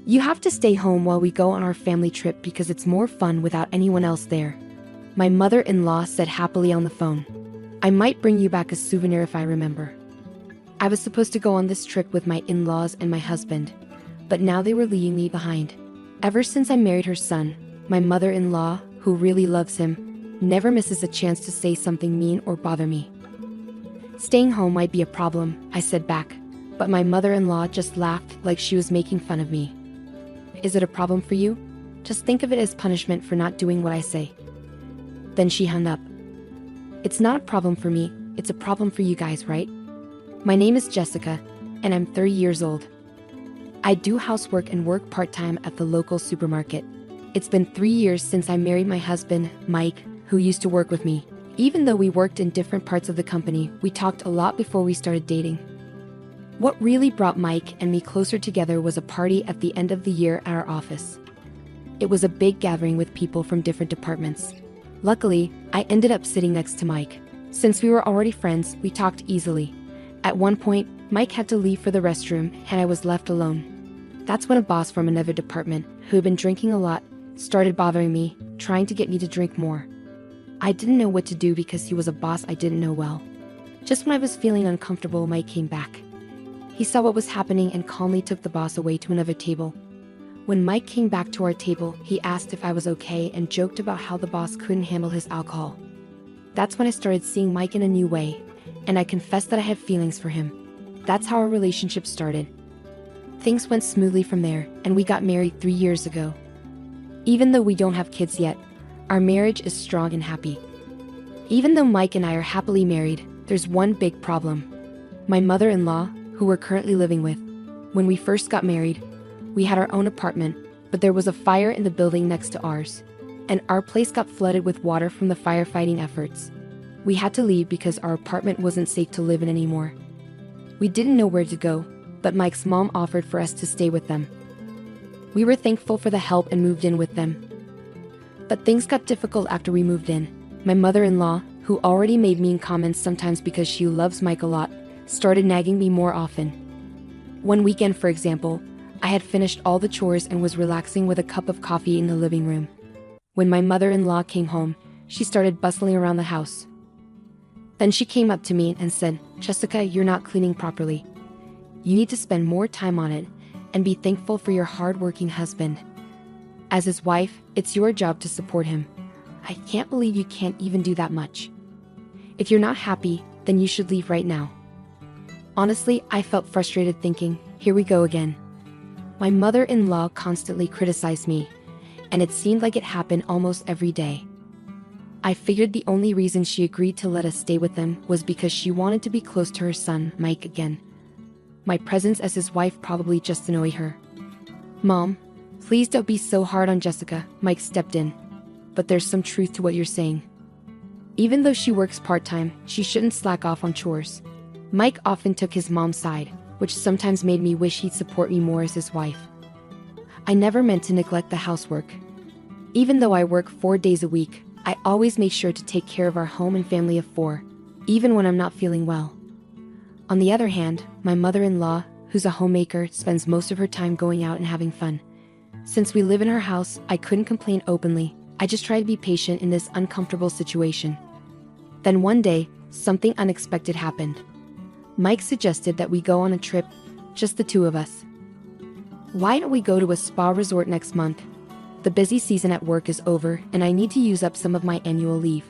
You have to stay home while we go on our family trip because it's more fun without anyone else there. My mother-in-law said happily on the phone. I might bring you back a souvenir if I remember. I was supposed to go on this trip with my in-laws and my husband, but now they were leaving me behind. Ever since I married her son, my mother-in-law, who really loves him, never misses a chance to say something mean or bother me. Staying home might be a problem, I said back, but my mother-in-law just laughed like she was making fun of me. Is it a problem for you? Just think of it as punishment for not doing what I say. Then she hung up. It's not a problem for me, it's a problem for you guys, right? My name is Jessica, and I'm 30 years old. I do housework and work part-time at the local supermarket. It's been 3 years since I married my husband, Mike, who used to work with me. Even though we worked in different parts of the company, we talked a lot before we started dating. What really brought Mike and me closer together was a party at the end of the year at our office. It was a big gathering with people from different departments. Luckily, I ended up sitting next to Mike. Since we were already friends, we talked easily. At one point, Mike had to leave for the restroom and I was left alone. That's when a boss from another department, who had been drinking a lot, started bothering me, trying to get me to drink more. I didn't know what to do because he was a boss I didn't know well. Just when I was feeling uncomfortable, Mike came back. He saw what was happening and calmly took the boss away to another table. When Mike came back to our table, he asked if I was okay and joked about how the boss couldn't handle his alcohol. That's when I started seeing Mike in a new way, and I confessed that I had feelings for him. That's how our relationship started. Things went smoothly from there, and we got married 3 years ago. Even though we don't have kids yet, our marriage is strong and happy. Even though Mike and I are happily married, there's one big problem. My mother-in-law, who we're currently living with, when we first got married, we had our own apartment, but there was a fire in the building next to ours, and our place got flooded with water from the firefighting efforts. We had to leave because our apartment wasn't safe to live in anymore. We didn't know where to go, but Mike's mom offered for us to stay with them. We were thankful for the help and moved in with them. But things got difficult after we moved in. My mother-in-law, who already made mean comments sometimes because she loves Mike a lot, started nagging me more often. One weekend, for example, I had finished all the chores and was relaxing with a cup of coffee in the living room. When my mother-in-law came home, she started bustling around the house. Then she came up to me and said, "Jessica, you're not cleaning properly. You need to spend more time on it and be thankful for your hard-working husband. As his wife, it's your job to support him. I can't believe you can't even do that much. If you're not happy, then you should leave right now." Honestly, I felt frustrated thinking, here we go again. My mother-in-law constantly criticized me, and it seemed like it happened almost every day. I figured the only reason she agreed to let us stay with them was because she wanted to be close to her son, Mike, again. My presence as his wife probably just annoyed her. "Mom, please don't be so hard on Jessica," Mike stepped in. "But there's some truth to what you're saying. Even though she works part-time, she shouldn't slack off on chores." Mike often took his mom's side, which sometimes made me wish he'd support me more as his wife. I never meant to neglect the housework. Even though I work 4 days a week, I always make sure to take care of our home and family of 4, even when I'm not feeling well. On the other hand, my mother-in-law, who's a homemaker, spends most of her time going out and having fun. Since we live in her house, I couldn't complain openly. I just try to be patient in this uncomfortable situation. Then one day, something unexpected happened. Mike suggested that we go on a trip, just the two of us. "Why don't we go to a spa resort next month? The busy season at work is over and I need to use up some of my annual leave.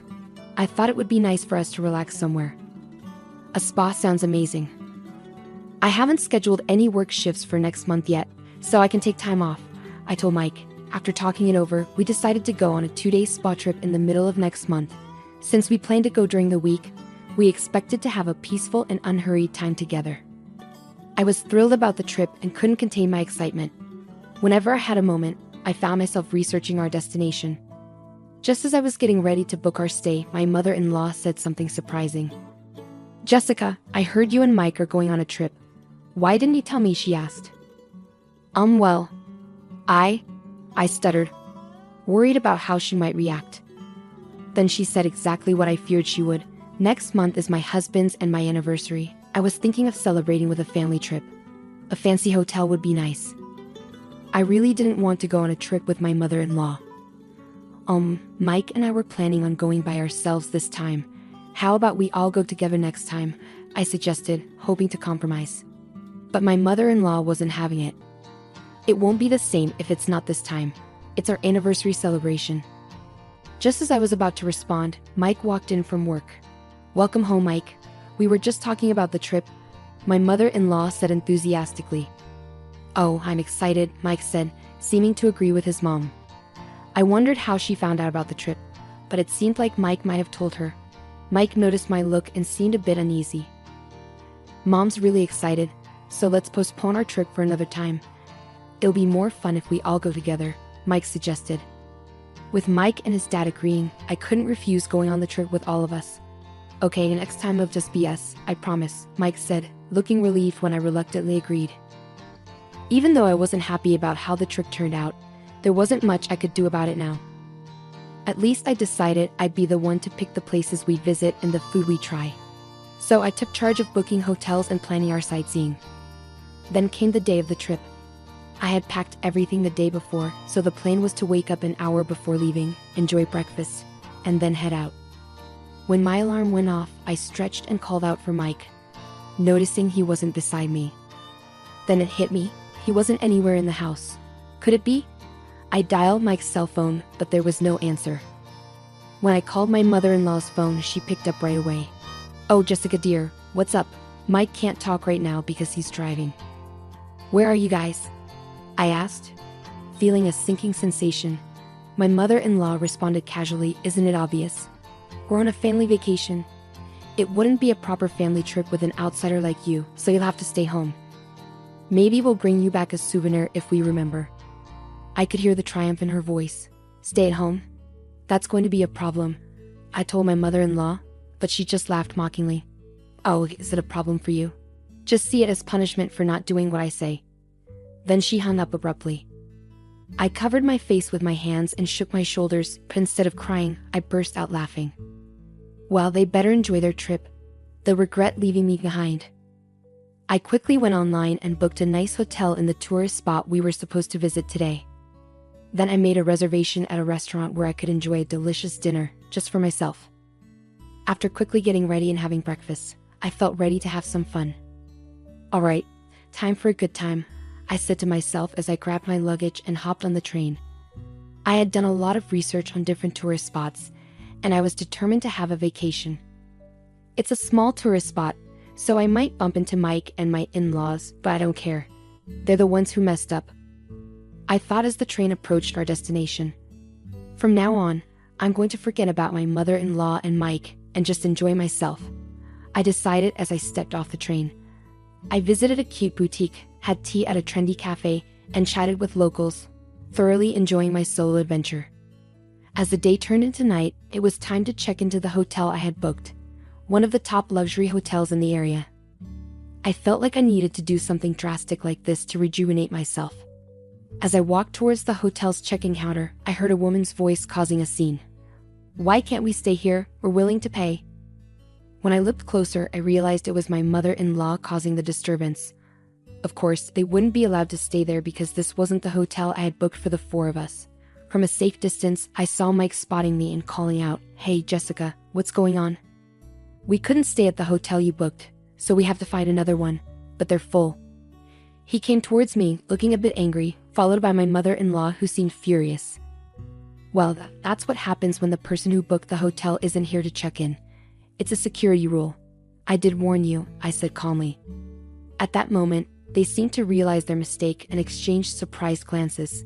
I thought it would be nice for us to relax somewhere." A spa sounds amazing. "I haven't scheduled any work shifts for next month yet, so I can take time off," I told Mike. After talking it over, we decided to go on a 2-day spa trip in the middle of next month. Since we planned to go during the week, we expected to have a peaceful and unhurried time together. I was thrilled about the trip and couldn't contain my excitement. Whenever I had a moment, I found myself researching our destination. Just as I was getting ready to book our stay, my mother-in-law said something surprising. "Jessica, I heard you and Mike are going on a trip. Why didn't you tell me?" she asked. Well, I stuttered, worried about how she might react. Then she said exactly what I feared she would. "Next month is my husband's and my anniversary. I was thinking of celebrating with a family trip. A fancy hotel would be nice." I really didn't want to go on a trip with my mother-in-law. Mike and I were planning on going by ourselves this time. How about we all go together next time? I suggested, hoping to compromise. But my mother-in-law wasn't having it. It won't be the same if it's not this time. It's our anniversary celebration. Just as I was about to respond, Mike walked in from work. Welcome home, Mike. We were just talking about the trip, my mother-in-law said enthusiastically. Oh, I'm excited, Mike said, seeming to agree with his mom. I wondered how she found out about the trip, but it seemed like Mike might have told her. Mike noticed my look and seemed a bit uneasy. Mom's really excited, so let's postpone our trip for another time. It'll be more fun if we all go together, Mike suggested. With Mike and his dad agreeing, I couldn't refuse going on the trip with all of us. Okay, next time it'll just be us, I promise, Mike said, looking relieved when I reluctantly agreed. Even though I wasn't happy about how the trip turned out, there wasn't much I could do about it now. At least I decided I'd be the one to pick the places we visit and the food we try. So I took charge of booking hotels and planning our sightseeing. Then came the day of the trip. I had packed everything the day before, so the plan was to wake up an hour before leaving, enjoy breakfast, and then head out. When my alarm went off, I stretched and called out for Mike, noticing he wasn't beside me. Then it hit me, he wasn't anywhere in the house. Could it be? I dialed Mike's cell phone, but there was no answer. When I called my mother-in-law's phone, she picked up right away. Oh, Jessica dear, what's up? Mike can't talk right now because he's driving. Where are you guys? I asked, feeling a sinking sensation. My mother-in-law responded casually, isn't it obvious? We're on a family vacation. It wouldn't be a proper family trip with an outsider like you, so you'll have to stay home. Maybe we'll bring you back a souvenir if we remember. I could hear the triumph in her voice. Stay at home? That's going to be a problem, I told my mother-in-law, but she just laughed mockingly. Oh, is it a problem for you? Just see it as punishment for not doing what I say. Then she hung up abruptly. I covered my face with my hands and shook my shoulders, but instead of crying, I burst out laughing. Well, they better enjoy their trip. They'll regret leaving me behind. I quickly went online and booked a nice hotel in the tourist spot we were supposed to visit today. Then I made a reservation at a restaurant where I could enjoy a delicious dinner, just for myself. After quickly getting ready and having breakfast, I felt ready to have some fun. Alright, time for a good time, I said to myself as I grabbed my luggage and hopped on the train. I had done a lot of research on different tourist spots, and I was determined to have a vacation. It's a small tourist spot, so I might bump into Mike and my in-laws, but I don't care. They're the ones who messed up. I thought as the train approached our destination. From now on, I'm going to forget about my mother-in-law and Mike and just enjoy myself, I decided as I stepped off the train. I visited a cute boutique, had tea at a trendy cafe, and chatted with locals, thoroughly enjoying my solo adventure. As the day turned into night, it was time to check into the hotel I had booked, one of the top luxury hotels in the area. I felt like I needed to do something drastic like this to rejuvenate myself. As I walked towards the hotel's check-in counter, I heard a woman's voice causing a scene. Why can't we stay here? We're willing to pay. When I looked closer, I realized it was my mother-in-law causing the disturbance. Of course, they wouldn't be allowed to stay there because this wasn't the hotel I had booked for the four of us. From a safe distance, I saw Mike spotting me and calling out, Hey Jessica, what's going on? We couldn't stay at the hotel you booked, so we have to find another one, but they're full. He came towards me, looking a bit angry, followed by my mother-in-law who seemed furious. Well, that's what happens when the person who booked the hotel isn't here to check in. It's a security rule. I did warn you, I said calmly. At that moment, they seemed to realize their mistake and exchanged surprised glances.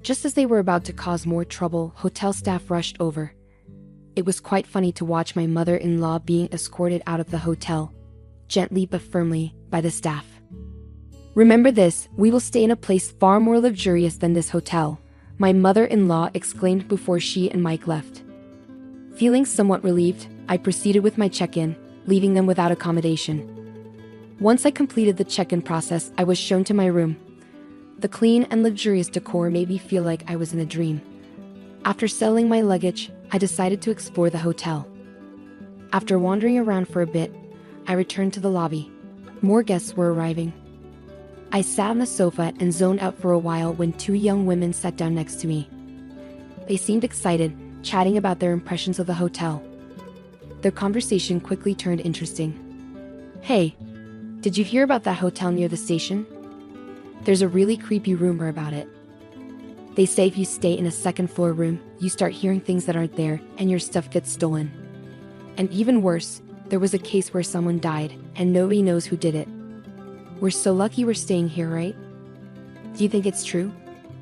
Just as they were about to cause more trouble, hotel staff rushed over. It was quite funny to watch my mother-in-law being escorted out of the hotel, gently but firmly, by the staff. Remember this, we will stay in a place far more luxurious than this hotel, my mother-in-law exclaimed before she and Mike left. Feeling somewhat relieved, I proceeded with my check-in, leaving them without accommodation. Once I completed the check-in process, I was shown to my room. The clean and luxurious decor made me feel like I was in a dream. After settling my luggage, I decided to explore the hotel. After wandering around for a bit, I returned to the lobby. More guests were arriving. I sat on the sofa and zoned out for a while when two young women sat down next to me. They seemed excited, chatting about their impressions of the hotel. Their conversation quickly turned interesting. "Hey, did you hear about that hotel near the station? There's a really creepy rumor about it. They say if you stay in a second-floor room, you start hearing things that aren't there and your stuff gets stolen. And even worse, there was a case where someone died and nobody knows who did it. We're so lucky we're staying here, right? Do you think it's true?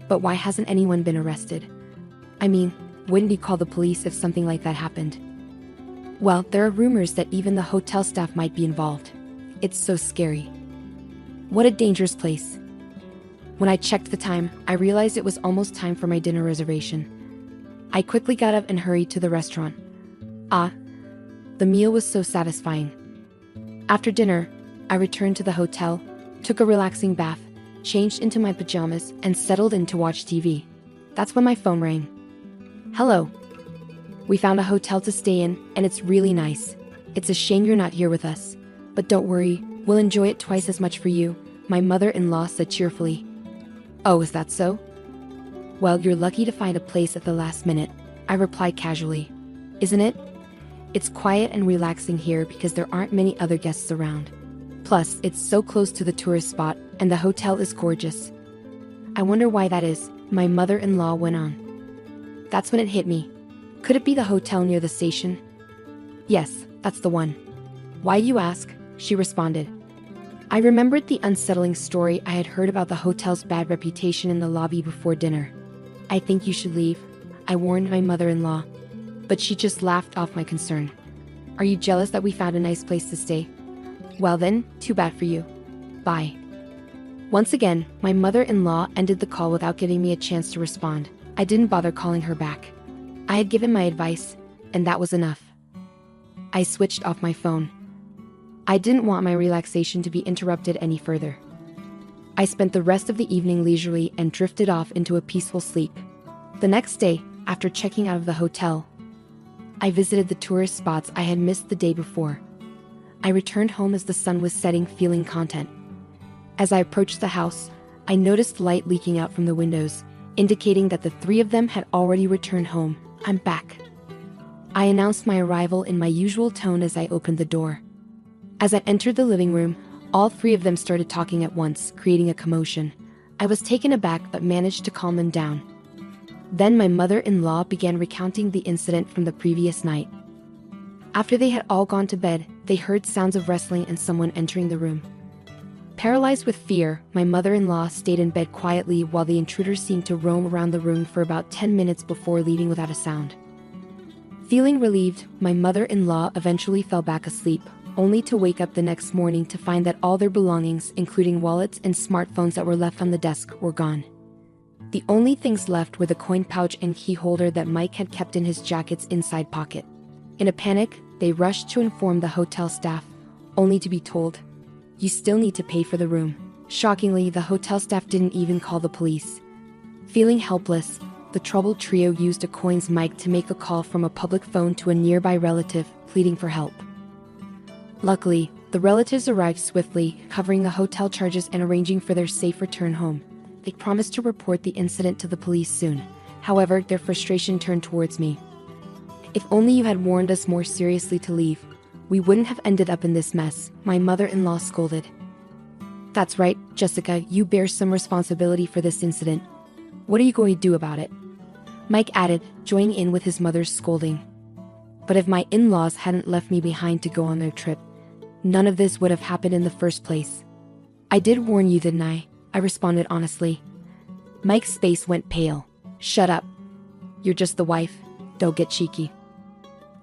But why hasn't anyone been arrested? I mean, wouldn't you call the police if something like that happened? Well, there are rumors that even the hotel staff might be involved. It's so scary. What a dangerous place." When I checked the time, I realized it was almost time for my dinner reservation. I quickly got up and hurried to the restaurant. The meal was so satisfying. After dinner, I returned to the hotel, took a relaxing bath, changed into my pajamas, and settled in to watch TV. That's when my phone rang. "Hello. We found a hotel to stay in, and it's really nice. It's a shame you're not here with us. But don't worry, we'll enjoy it twice as much for you," my mother-in-law said cheerfully. "Oh, is that so? Well, you're lucky to find a place at the last minute," I replied casually. "Isn't it? It's quiet and relaxing here because there aren't many other guests around. Plus, it's so close to the tourist spot, and the hotel is gorgeous." "I wonder why that is," my mother-in-law went on. That's when it hit me. Could it be the hotel near the station? "Yes, that's the one." "Why, you ask?" she responded. I remembered the unsettling story I had heard about the hotel's bad reputation in the lobby before dinner. "I think you should leave," I warned my mother-in-law. But she just laughed off my concern. "Are you jealous that we found a nice place to stay? Well then, too bad for you. Bye." Once again, my mother-in-law ended the call without giving me a chance to respond. I didn't bother calling her back. I had given my advice, and that was enough. I switched off my phone. I didn't want my relaxation to be interrupted any further. I spent the rest of the evening leisurely and drifted off into a peaceful sleep. The next day, after checking out of the hotel, I visited the tourist spots I had missed the day before. I returned home as the sun was setting, feeling content. As I approached the house, I noticed light leaking out from the windows, indicating that the three of them had already returned home. "I'm back." I announced my arrival in my usual tone as I opened the door. As I entered the living room, all three of them started talking at once, creating a commotion. I was taken aback but managed to calm them down. Then my mother-in-law began recounting the incident from the previous night. After they had all gone to bed, they heard sounds of wrestling and someone entering the room. Paralyzed with fear, my mother-in-law stayed in bed quietly while the intruder seemed to roam around the room for about 10 minutes before leaving without a sound. Feeling relieved, my mother-in-law eventually fell back asleep, only to wake up the next morning to find that all their belongings, including wallets and smartphones that were left on the desk, were gone. The only things left were the coin pouch and key holder that Mike had kept in his jacket's inside pocket. In a panic, they rushed to inform the hotel staff, only to be told, "You still need to pay for the room." Shockingly, the hotel staff didn't even call the police. Feeling helpless, the troubled trio used a coins mic to make a call from a public phone to a nearby relative, pleading for help. Luckily, the relatives arrived swiftly, covering the hotel charges and arranging for their safe return home. They promised to report the incident to the police soon. However, their frustration turned towards me. "If only you had warned us more seriously to leave, we wouldn't have ended up in this mess," my mother-in-law scolded. "That's right, Jessica, you bear some responsibility for this incident. What are you going to do about it?" Mike added, joining in with his mother's scolding. But if my in-laws hadn't left me behind to go on their trip, none of this would have happened in the first place. "I did warn you, didn't I?" I responded honestly. Mike's face went pale. "Shut up. You're just the wife. Don't get cheeky.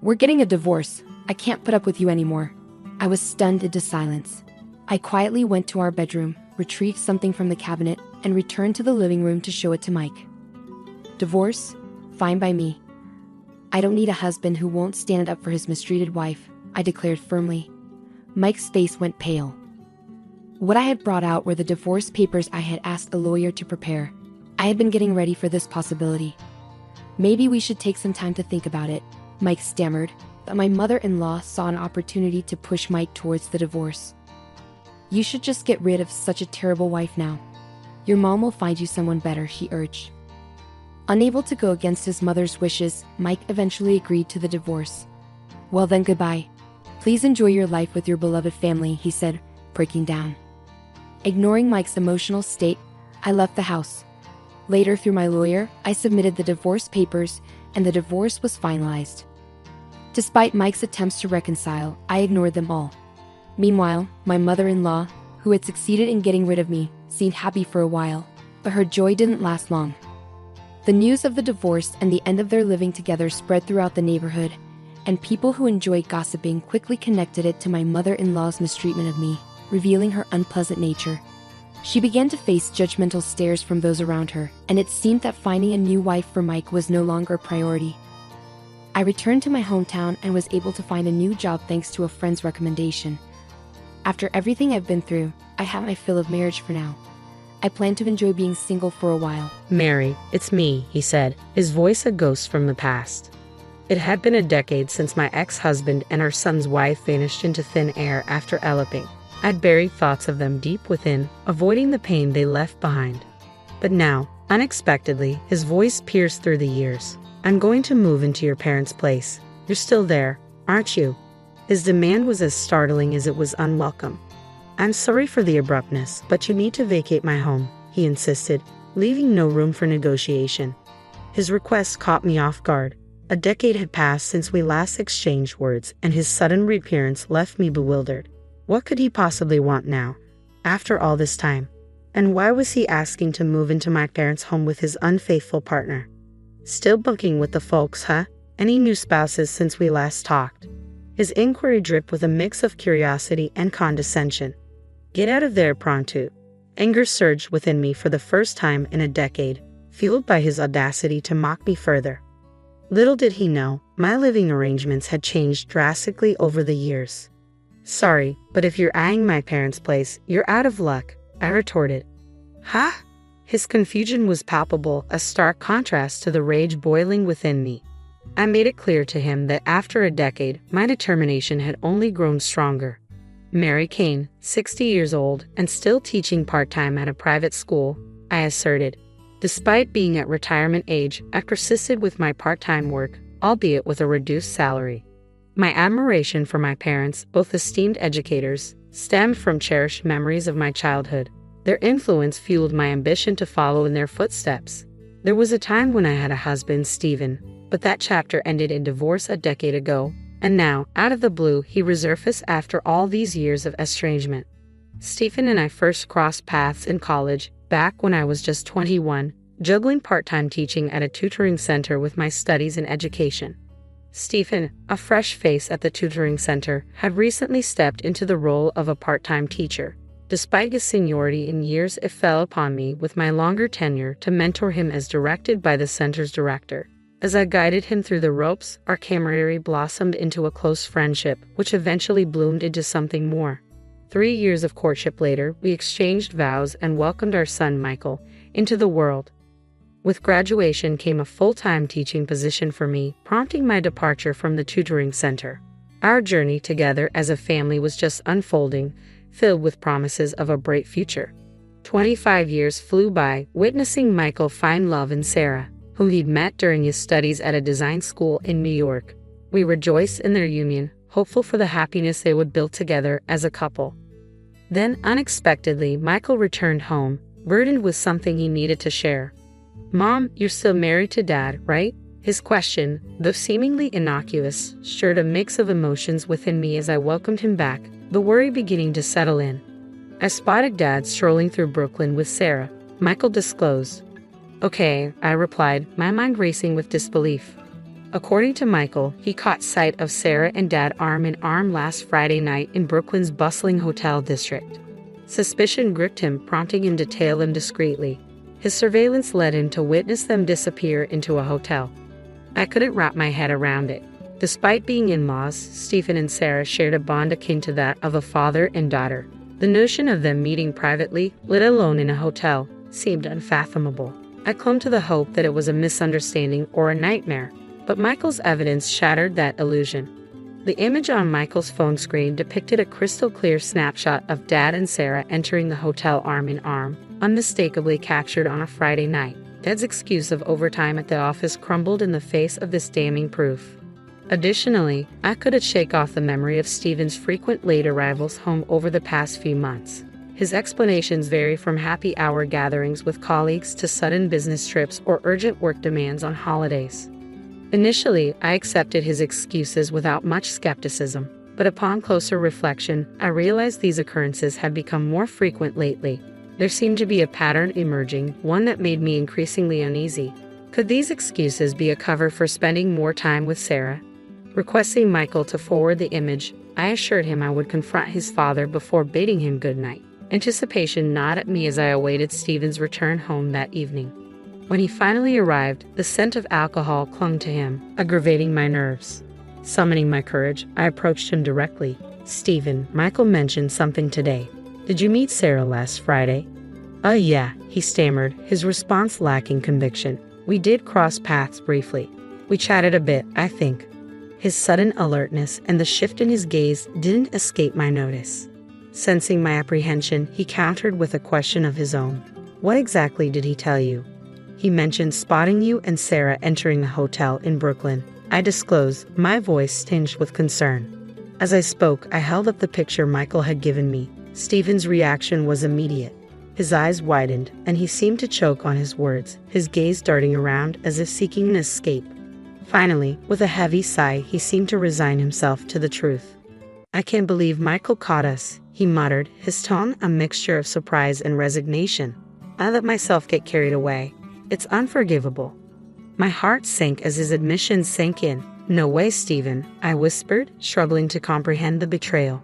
We're getting a divorce. I can't put up with you anymore." I was stunned into silence. I quietly went to our bedroom, retrieved something from the cabinet, and returned to the living room to show it to Mike. "Divorce? Fine by me. I don't need a husband who won't stand up for his mistreated wife," I declared firmly. Mike's face went pale. What I had brought out were the divorce papers I had asked a lawyer to prepare. I had been getting ready for this possibility. "Maybe we should take some time to think about it," Mike stammered, but my mother-in-law saw an opportunity to push Mike towards the divorce. You should just get rid of such a terrible wife now. Your mom will find you someone better, he urged. Unable to go against his mother's wishes, Mike eventually agreed to the divorce. Well then, goodbye. Please enjoy your life with your beloved family, he said, breaking down. Ignoring Mike's emotional state, I left the house. Later, through my lawyer, I submitted the divorce papers, and the divorce was finalized. Despite Mike's attempts to reconcile, I ignored them all. Meanwhile, my mother-in-law, who had succeeded in getting rid of me, seemed happy for a while, but her joy didn't last long. The news of the divorce and the end of their living together spread throughout the neighborhood, and people who enjoyed gossiping quickly connected it to my mother-in-law's mistreatment of me, revealing her unpleasant nature. She began to face judgmental stares from those around her, and it seemed that finding a new wife for Mike was no longer a priority. I returned to my hometown and was able to find a new job thanks to a friend's recommendation. After everything I've been through, I have my fill of marriage for now. I plan to enjoy being single for a while. Mary, it's me, he said, his voice a ghost from the past. It had been a decade since my ex-husband and our son's wife vanished into thin air after eloping. I'd buried thoughts of them deep within, avoiding the pain they left behind. But now, unexpectedly, his voice pierced through the years. I'm going to move into your parents' place. You're still there, aren't you? His demand was as startling as it was unwelcome. I'm sorry for the abruptness, but you need to vacate my home, he insisted, leaving no room for negotiation. His request caught me off guard. A decade had passed since we last exchanged words, and his sudden reappearance left me bewildered. What could he possibly want now, after all this time? And why was he asking to move into my parents' home with his unfaithful partner? Still bunking with the folks, huh? Any new spouses since we last talked? His inquiry dripped with a mix of curiosity and condescension. Get out of there, pronto. Anger surged within me for the first time in a decade, fueled by his audacity to mock me further. Little did he know, my living arrangements had changed drastically over the years. Sorry, but if you're eyeing my parents' place, you're out of luck, I retorted. Huh? His confusion was palpable, a stark contrast to the rage boiling within me. I made it clear to him that after a decade, my determination had only grown stronger. Mary Kane, 60 years old, and still teaching part-time at a private school, I asserted. Despite being at retirement age, I persisted with my part-time work, albeit with a reduced salary. My admiration for my parents, both esteemed educators, stemmed from cherished memories of my childhood. Their influence fueled my ambition to follow in their footsteps. There was a time when I had a husband, Stephen, but that chapter ended in divorce a decade ago, and now, out of the blue, he resurfaced after all these years of estrangement. Stephen and I first crossed paths in college, back when I was just 21, juggling part-time teaching at a tutoring center with my studies in education. Stephen, a fresh face at the tutoring center, had recently stepped into the role of a part-time teacher. Despite his seniority in years, it fell upon me with my longer tenure to mentor him as directed by the center's director. As I guided him through the ropes, our camaraderie blossomed into a close friendship, which eventually bloomed into something more. 3 years of courtship later, we exchanged vows and welcomed our son, Michael, into the world. With graduation came a full-time teaching position for me, prompting my departure from the tutoring center. Our journey together as a family was just unfolding, filled with promises of a bright future. 25 years flew by, witnessing Michael find love in Sarah, whom he'd met during his studies at a design school in New York. We rejoiced in their union, hopeful for the happiness they would build together as a couple. Then, unexpectedly, Michael returned home, burdened with something he needed to share. "Mom, you're still married to Dad, right?" His question, though seemingly innocuous, stirred a mix of emotions within me as I welcomed him back, the worry beginning to settle in. I spotted Dad strolling through Brooklyn with Sarah, Michael disclosed. "Okay," I replied, my mind racing with disbelief. According to Michael, he caught sight of Sarah and Dad arm in arm last Friday night in Brooklyn's bustling hotel district. Suspicion gripped him, prompting him to tail them discreetly. His surveillance led him to witness them disappear into a hotel. I couldn't wrap my head around it. Despite being in-laws, Stephen and Sarah shared a bond akin to that of a father and daughter. The notion of them meeting privately, let alone in a hotel, seemed unfathomable. I clung to the hope that it was a misunderstanding or a nightmare, but Michael's evidence shattered that illusion. The image on Michael's phone screen depicted a crystal-clear snapshot of Dad and Sarah entering the hotel arm in arm, unmistakably captured on a Friday night. Dad's excuse of overtime at the office crumbled in the face of this damning proof. Additionally, I couldn't shake off the memory of Stephen's frequent late arrivals home over the past few months. His explanations vary from happy hour gatherings with colleagues to sudden business trips or urgent work demands on holidays. Initially, I accepted his excuses without much skepticism, but upon closer reflection, I realized these occurrences had become more frequent lately. There seemed to be a pattern emerging, one that made me increasingly uneasy. Could these excuses be a cover for spending more time with Sarah? Requesting Michael to forward the image, I assured him I would confront his father before bidding him good night. Anticipation gnawed at me as I awaited Stephen's return home that evening. When he finally arrived, the scent of alcohol clung to him, aggravating my nerves. Summoning my courage, I approached him directly. "Stephen, Michael mentioned something today. Did you meet Sarah last Friday?" Yeah," he stammered, his response lacking conviction. "We did cross paths briefly. We chatted a bit, I think." His sudden alertness and the shift in his gaze didn't escape my notice. Sensing my apprehension, he countered with a question of his own. "What exactly did he tell you?" "He mentioned spotting you and Sarah entering a hotel in Brooklyn," I disclosed, my voice tinged with concern. As I spoke, I held up the picture Michael had given me. Stephen's reaction was immediate. His eyes widened, and he seemed to choke on his words, his gaze darting around as if seeking an escape. Finally, with a heavy sigh, he seemed to resign himself to the truth. "I can't believe Michael caught us," he muttered, his tone a mixture of surprise and resignation. "I let myself get carried away. It's unforgivable." My heart sank as his admission sank in. "No way, Stephen," I whispered, struggling to comprehend the betrayal.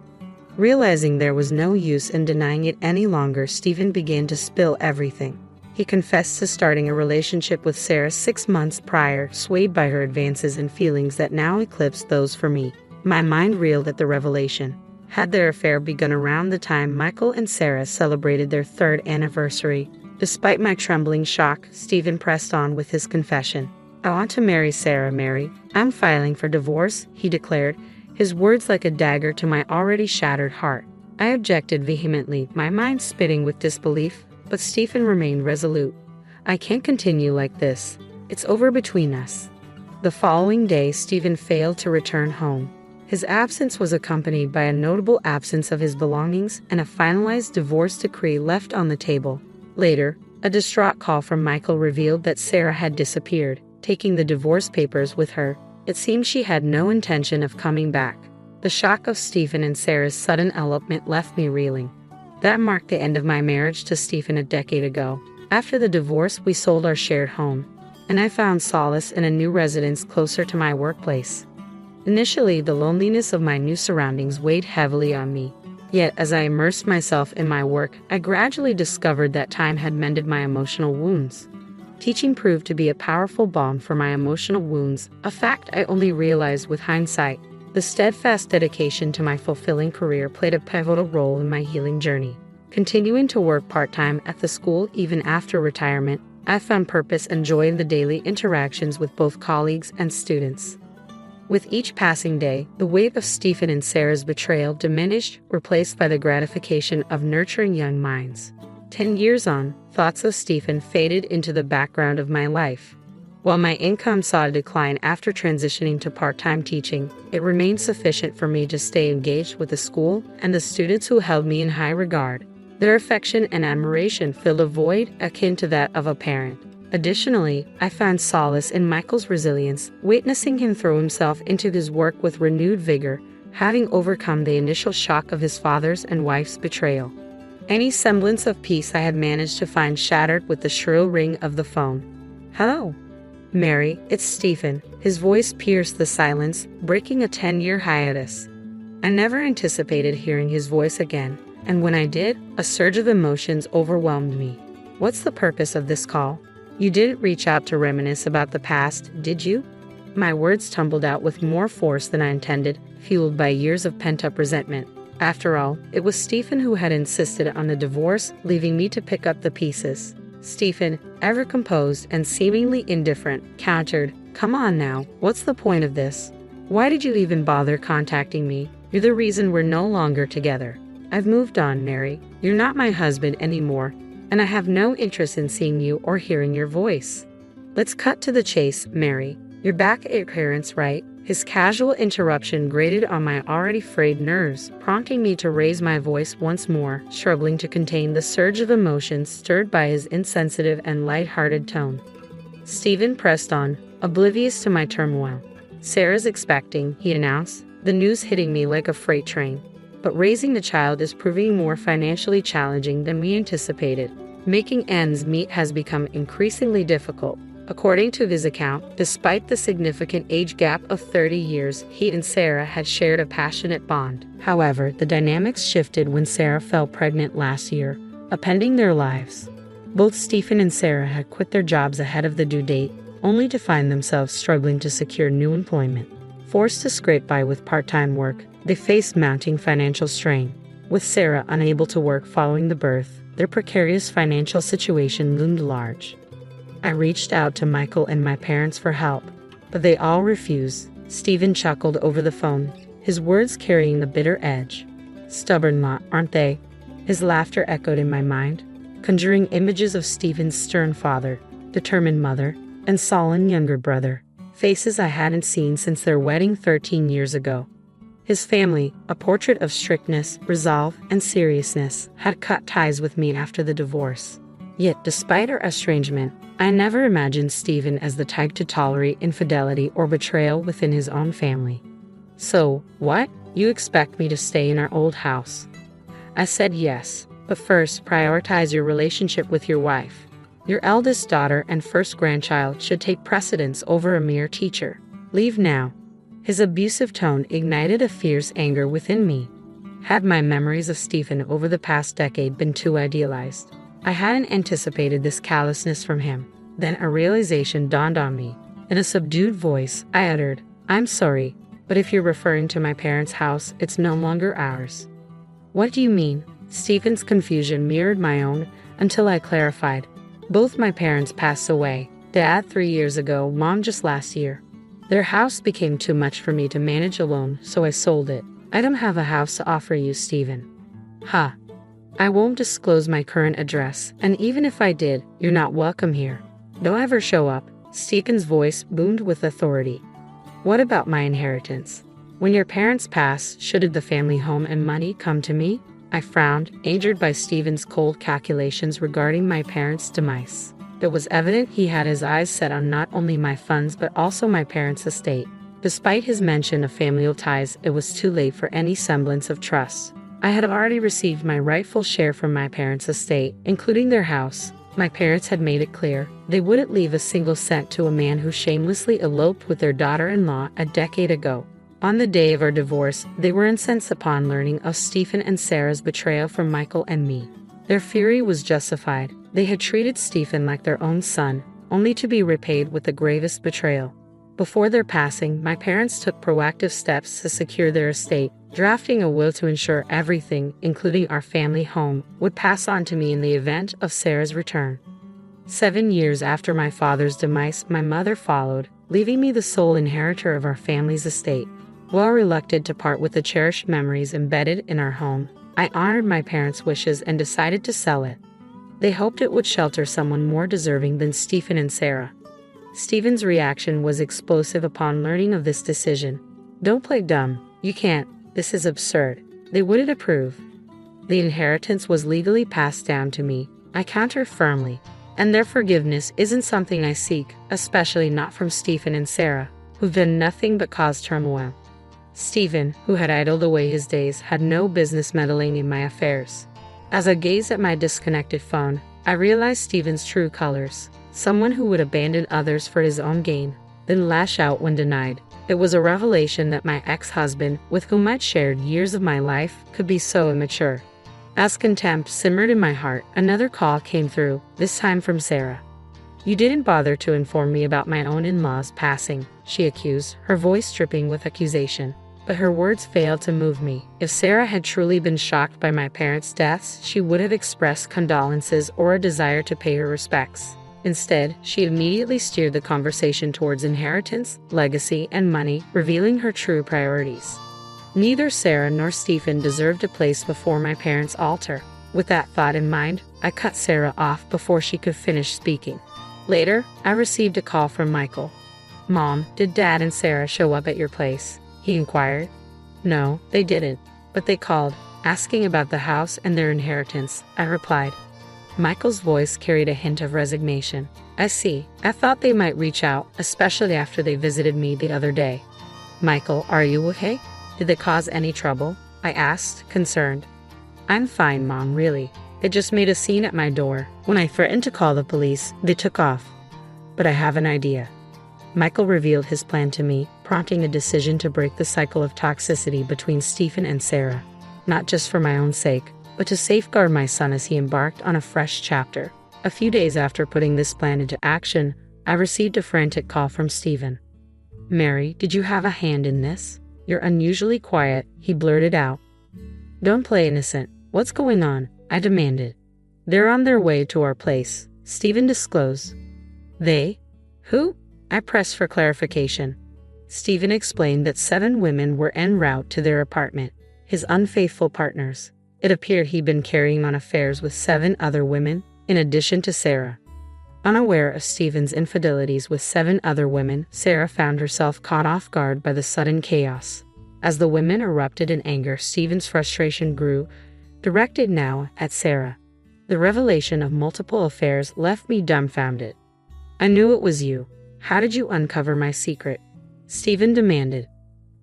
Realizing there was no use in denying it any longer, Stephen began to spill everything. He confessed to starting a relationship with Sarah 6 months prior, swayed by her advances and feelings that now eclipsed those for me. My mind reeled at the revelation. Had their affair begun around the time Michael and Sarah celebrated their 3rd anniversary? Despite my trembling shock, Stephen pressed on with his confession. "I want to marry Sarah, Mary. I'm filing for divorce," he declared, his words like a dagger to my already shattered heart. I objected vehemently, my mind spinning with disbelief, but Stephen remained resolute. "I can't continue like this. It's over between us." The following day, Stephen failed to return home. His absence was accompanied by a notable absence of his belongings and a finalized divorce decree left on the table. Later, a distraught call from Michael revealed that Sarah had disappeared, taking the divorce papers with her. It seemed she had no intention of coming back. The shock of Stephen and Sarah's sudden elopement left me reeling. That marked the end of my marriage to Stephen a decade ago. After the divorce, we sold our shared home, and I found solace in a new residence closer to my workplace. Initially, the loneliness of my new surroundings weighed heavily on me. Yet, as I immersed myself in my work, I gradually discovered that time had mended my emotional wounds. Teaching proved to be a powerful balm for my emotional wounds, a fact I only realized with hindsight. The steadfast dedication to my fulfilling career played a pivotal role in my healing journey. Continuing to work part-time at the school even after retirement, I found purpose and joy in the daily interactions with both colleagues and students. With each passing day, the weight of Stephen and Sarah's betrayal diminished, replaced by the gratification of nurturing young minds. 10 years on, thoughts of Stephen faded into the background of my life. While my income saw a decline after transitioning to part-time teaching, it remained sufficient for me to stay engaged with the school and the students who held me in high regard. Their affection and admiration filled a void akin to that of a parent. Additionally, I found solace in Michael's resilience, witnessing him throw himself into his work with renewed vigor, having overcome the initial shock of his father's and wife's betrayal. Any semblance of peace I had managed to find shattered with the shrill ring of the phone. "Hello, Mary, it's Stephen." His voice pierced the silence, breaking a 10-year hiatus. I never anticipated hearing his voice again, and when I did, a surge of emotions overwhelmed me. "What's the purpose of this call? You didn't reach out to reminisce about the past, did you?" My words tumbled out with more force than I intended, fueled by years of pent-up resentment. After all, it was Stephen who had insisted on the divorce, leaving me to pick up the pieces. Stephen, ever composed and seemingly indifferent, countered, "Come on now, what's the point of this? Why did you even bother contacting me? You're the reason we're no longer together. I've moved on, Mary. You're not my husband anymore, and I have no interest in seeing you or hearing your voice. Let's cut to the chase, Mary. You're back at your parents', right? His casual interruption grated on my already frayed nerves, prompting me to raise my voice once more, struggling to contain the surge of emotions stirred by his insensitive and light-hearted tone. Stephen pressed on, oblivious to my turmoil. Sarah's expecting, he announced, the news hitting me like a freight train. But raising the child is proving more financially challenging than we anticipated. Making ends meet has become increasingly difficult. According to his account, despite the significant age gap of 30 years, he and Sarah had shared a passionate bond. However, the dynamics shifted when Sarah fell pregnant last year, upending their lives. Both Stephen and Sarah had quit their jobs ahead of the due date, only to find themselves struggling to secure new employment. Forced to scrape by with part-time work, they faced mounting financial strain. With Sarah unable to work following the birth, their precarious financial situation loomed large. I reached out to Michael and my parents for help, but they all refused. Stephen chuckled over the phone, his words carrying the bitter edge. Stubborn lot, aren't they? His laughter echoed in my mind, conjuring images of Stephen's stern father, determined mother, and sullen younger brother, faces I hadn't seen since their wedding 13 years ago. His family, a portrait of strictness, resolve, and seriousness, had cut ties with me after the divorce. Yet, despite our estrangement, I never imagined Stephen as the type to tolerate infidelity or betrayal within his own family. So, what? You expect me to stay in our old house? I said yes, but first prioritize your relationship with your wife. Your eldest daughter and first grandchild should take precedence over a mere teacher. Leave now. His abusive tone ignited a fierce anger within me. Had my memories of Stephen over the past decade been too idealized? I hadn't anticipated this callousness from him. Then a realization dawned on me. In a subdued voice, I uttered, I'm sorry, but if you're referring to my parents' house, it's no longer ours. What do you mean? Stephen's confusion mirrored my own until I clarified. Both my parents passed away. Dad 3 years ago, Mom just last year. Their house became too much for me to manage alone, so I sold it. I don't have a house to offer you, Stephen. Ha. I won't disclose my current address, and even if I did, you're not welcome here. Don't ever show up. Stephen's voice boomed with authority. What about my inheritance? When your parents pass, should the family home and money come to me? I frowned, angered by Stephen's cold calculations regarding my parents' demise. It was evident he had his eyes set on not only my funds but also my parents' estate. Despite his mention of familial ties, it was too late for any semblance of trust. I had already received my rightful share from my parents' estate, including their house. My parents had made it clear they wouldn't leave a single cent to a man who shamelessly eloped with their daughter-in-law a decade ago. On the day of our divorce, they were incensed upon learning of Stephen and Sarah's betrayal from Michael and me. Their fury was justified. They had treated Stephen like their own son, only to be repaid with the gravest betrayal. Before their passing, my parents took proactive steps to secure their estate, drafting a will to ensure everything, including our family home, would pass on to me in the event of Sarah's return. 7 years after my father's demise, my mother followed, leaving me the sole inheritor of our family's estate. While reluctant to part with the cherished memories embedded in our home, I honored my parents' wishes and decided to sell it. They hoped it would shelter someone more deserving than Stephen and Sarah. Stephen's reaction was explosive upon learning of this decision. Don't play dumb. You can't. This is absurd. They wouldn't approve. The inheritance was legally passed down to me, I countered firmly, and their forgiveness isn't something I seek, especially not from Stephen and Sarah, who've done nothing but cause turmoil. Stephen, who had idled away his days, had no business meddling in my affairs. As I gazed at my disconnected phone, I realized Stephen's true colors. Someone who would abandon others for his own gain, then lash out when denied. It was a revelation that my ex-husband, with whom I'd shared years of my life, could be so immature. As contempt simmered in my heart, another call came through, this time from Sarah. You didn't bother to inform me about my own in-laws passing, she accused, her voice dripping with accusation. But her words failed to move me. If Sarah had truly been shocked by my parents' deaths, she would have expressed condolences or a desire to pay her respects. Instead, she immediately steered the conversation towards inheritance, legacy, and money, revealing her true priorities. Neither Sarah nor Stephen deserved a place before my parents' altar. With that thought in mind, I cut Sarah off before she could finish speaking. Later, I received a call from Michael. "Mom, did Dad and Sarah show up at your place?" he inquired. "No, they didn't, but they called, asking about the house and their inheritance," I replied. Michael's voice carried a hint of resignation. "I see. I thought they might reach out, especially after they visited me the other day." "Michael, are you okay? Did they cause any trouble?" I asked, concerned. "I'm fine, Mom, really. They just made a scene at my door. When I threatened to call the police, they took off. But I have an idea." Michael revealed his plan to me, prompting a decision to break the cycle of toxicity between Stephen and Sarah. Not just for my own sake, but to safeguard my son as he embarked on a fresh chapter. A few days after putting this plan into action, I received a frantic call from Stephen. "Mary, did you have a hand in this? You're unusually quiet," he blurted out. "Don't play innocent. What's going on?" I demanded. "They're on their way to our place," Stephen disclosed. "They? Who?" I pressed for clarification. Stephen explained that 7 women were en route to their apartment, his unfaithful partners. It appeared he'd been carrying on affairs with 7 other women, in addition to Sarah. Unaware of Stephen's infidelities with 7 other women, Sarah found herself caught off guard by the sudden chaos. As the women erupted in anger, Stephen's frustration grew, directed now at Sarah. The revelation of multiple affairs left me dumbfounded. "I knew it was you. How did you uncover my secret?" Stephen demanded.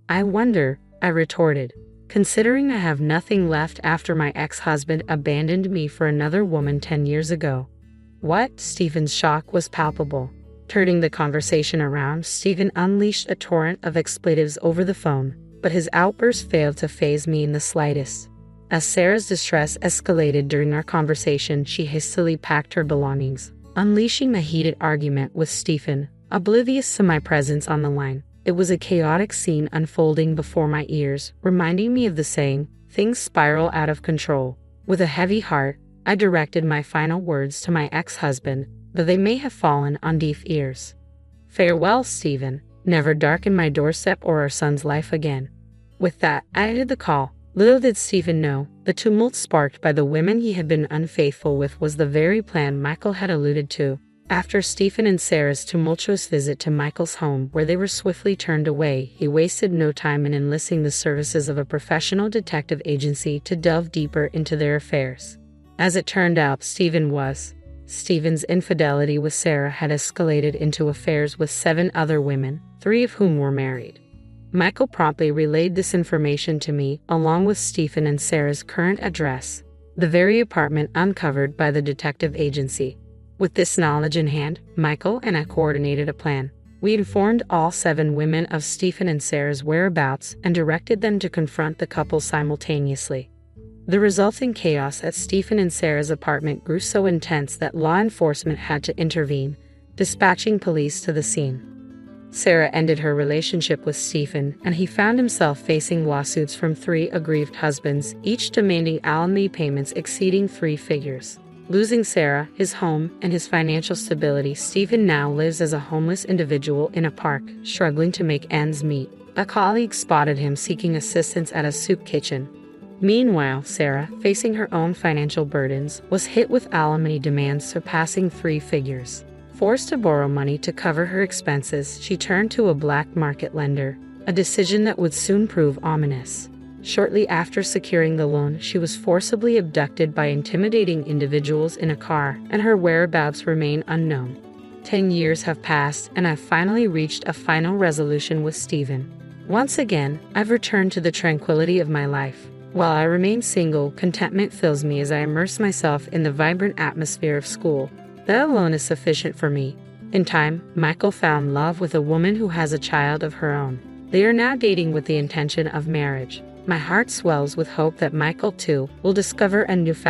"I wonder," I retorted, "considering I have nothing left after my ex-husband abandoned me for another woman 10 years ago." "What?" Stephen's shock was palpable. Turning the conversation around, Stephen unleashed a torrent of expletives over the phone, but his outburst failed to faze me in the slightest. As Sarah's distress escalated during our conversation, she hastily packed her belongings, unleashing a heated argument with Stephen, oblivious to my presence on the line. It was a chaotic scene unfolding before my ears, reminding me of the saying, "Things spiral out of control." With a heavy heart, I directed my final words to my ex-husband, though they may have fallen on deaf ears. "Farewell, Stephen. Never darken my doorstep or our son's life again." With that, I ended the call. Little did Stephen know, the tumult sparked by the women he had been unfaithful with was the very plan Michael had alluded to. After Stephen and Sarah's tumultuous visit to Michael's home, where they were swiftly turned away, he wasted no time in enlisting the services of a professional detective agency to delve deeper into their affairs. As it turned out, Stephen's infidelity with Sarah had escalated into affairs with 7 other women, 3 of whom were married. Michael promptly relayed this information to me, along with Stephen and Sarah's current address, the very apartment uncovered by the detective agency. With this knowledge in hand, Michael and I coordinated a plan. We informed all 7 women of Stephen and Sarah's whereabouts and directed them to confront the couple simultaneously. The resulting chaos at Stephen and Sarah's apartment grew so intense that law enforcement had to intervene, dispatching police to the scene. Sarah ended her relationship with Stephen, and he found himself facing lawsuits from 3 aggrieved husbands, each demanding alimony payments exceeding 3 figures. Losing Sarah, his home, and his financial stability, Stephen now lives as a homeless individual in a park, struggling to make ends meet. A colleague spotted him seeking assistance at a soup kitchen. Meanwhile, Sarah, facing her own financial burdens, was hit with alimony demands surpassing 3 figures. Forced to borrow money to cover her expenses, she turned to a black market lender, a decision that would soon prove ominous. Shortly after securing the loan, she was forcibly abducted by intimidating individuals in a car, and her whereabouts remain unknown. 10 years have passed, and I've finally reached a final resolution with Stephen. Once again, I've returned to the tranquility of my life. While I remain single, contentment fills me as I immerse myself in the vibrant atmosphere of school. That alone is sufficient for me. In time, Michael found love with a woman who has a child of her own. They are now dating with the intention of marriage. My heart swells with hope that Michael, too, will discover a newfound